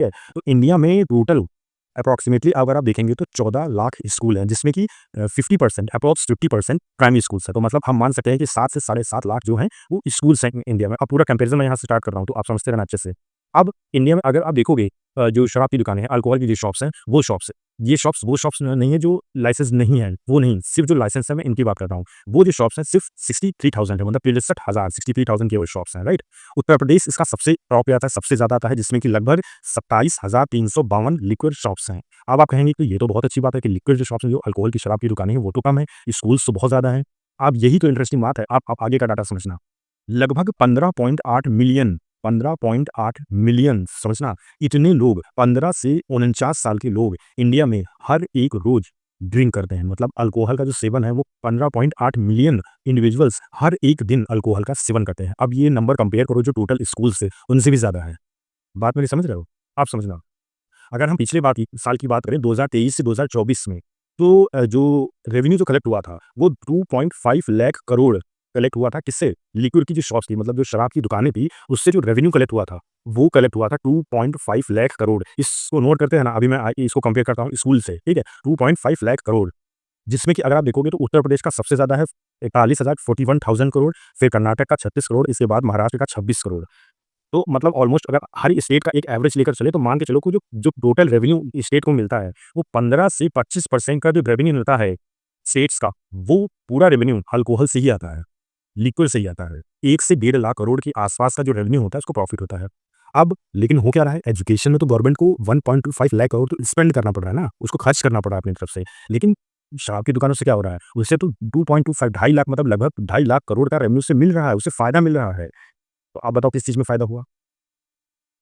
है। तो इंडिया में टोटल अप्रॉक्सिमेटली अगर आप देखेंगे तो 14 लाख स्कूल हैं, जिसमें कि 50% अप्रॉक्स 50% प्राइमरी स्कूल्स है। तो मतलब हम मान सकते हैं कि 7 से साढ़े 7 लाख जो हैं वो स्कूल्स हैं इंडिया में। अब पूरा कंपैरिजन मैं यहाँ से स्टार्ट कर रहा हूँ, तो आप समझते रहना अच्छे से। अब इंडिया में अगर आप देखोगे जो शराब की दुकानें हैं, अल्कोहल की जो शॉप्स हैं, वो शॉप्स ये शॉप्स वो शॉप्स नहीं है जो लाइसेंस नहीं है, वो नहीं, सिर्फ जो लाइसेंस है मैं इनकी बात कर रहा हूँ। वो जो शॉप्स हैं सिर्फ 63,000 है, मतलब 63,000 63,000 की वो शॉप्स हैं, राइट? उत्तर प्रदेश इसका सबसे टॉप पे आता है, सबसे ज़्यादा आता है, जिसमें कि लगभग 27,352 लिक्विड शॉप्स हैं। अब आप कहेंगे कि ये तो बहुत अच्छी बात है कि लिक्विड जो शॉप्स हैं, जो अल्कोहल की शराब की दुकानें हैं, वो तो कम है, स्कूल्स तो बहुत ज़्यादा हैं। अब यही तो इंटरेस्टिंग बात है, आप आगे का डाटा समझना। लगभग 15.8 मिलियन समझना, इतने लोग 15 से 49 साल के लोग इंडिया में हर एक रोज़ ड्रिंक करते हैं। मतलब अल्कोहल का जो सेवन है वो 15.8 मिलियन इंडिविजुअल्स हर एक दिन अल्कोहल का सेवन करते हैं। अब ये नंबर कंपेयर करो जो टोटल स्कूल से, उनसे भी ज़्यादा है। बात मेरी समझ रहे हो? आप समझना। अगर हम पिछले साल की बात करें 2023 से 2024 में, तो जो रेवेन्यू जो कलेक्ट हुआ था वो 2.5 लाख करोड़ कलेक्ट हुआ था। किससे? लिक्विड की जो शॉप्स थी, मतलब जो शराब की दुकानें थी, उससे जो रेवेन्यू कलेक्ट हुआ था, वो कलेक्ट हुआ था 2.5 लाख करोड़। इसको नोट करते हैं ना, अभी मैं इसको कंपेयर करता हूँ स्कूल से, ठीक है? 2.5 लाख करोड़, जिसमें कि अगर आप देखोगे तो उत्तर प्रदेश का सबसे ज़्यादा है 41,041,000 करोड़, फिर कर्नाटक का 36 करोड़, इसके बाद महाराष्ट्र का 26 करोड़। तो मतलब ऑलमोस्ट अगर हर स्टेट का एक एवरेज लेकर चले तो मान के चलो कि जो जो टोटल रेवेन्यू स्टेट को मिलता है वो 15 से 25% का जो रेवेन्यू मिलता है स्टेट्स का, वो पूरा रेवेन्यू अल्कोहल से ही आता है, लिक्विड से ही आता है। 1 से 1.5 लाख करोड़ के आसपास का जो रेवेन्यू होता है उसको प्रॉफिट होता है। अब लेकिन हो क्या रहा है, एजुकेशन में तो गवर्नमेंट को 1.25 लाख करोड़ तो स्पेंड करना पड़ रहा है ना, उसको खर्च करना पड़ रहा है अपनी तरफ से। लेकिन शराब की दुकानों से क्या हो रहा है, उससे तो 2.25 ढाई लाख मतलब लगभग 2.5 लाख करोड़ का रेवेन्यू से मिल रहा है, उससे फायदा मिल रहा है। तो आप बताओ किस चीज़ में फायदा हुआ?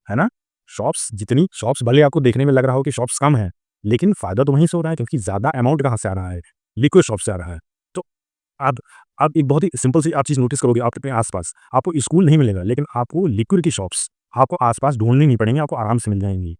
है ना? शॉप्स भले आपको देखने में लग रहा हो कि शॉप्स कम हैं, लेकिन फ़ायदा तो वहीं से हो रहा है, क्योंकि ज़्यादा अमाउंट कहाँ से आ रहा है? लिक्विड शॉप से आ रहा है। तो अब आप एक बहुत ही सिंपल सी आप चीज़ नोटिस करोगे आप अपने आस-पास, आपको स्कूल नहीं मिलेगा, लेकिन आपको लिक्विड की शॉप्स आपको आस-पास ढूँढनी नहीं पड़ेंगी, आपको आराम से मिल जाएँगी।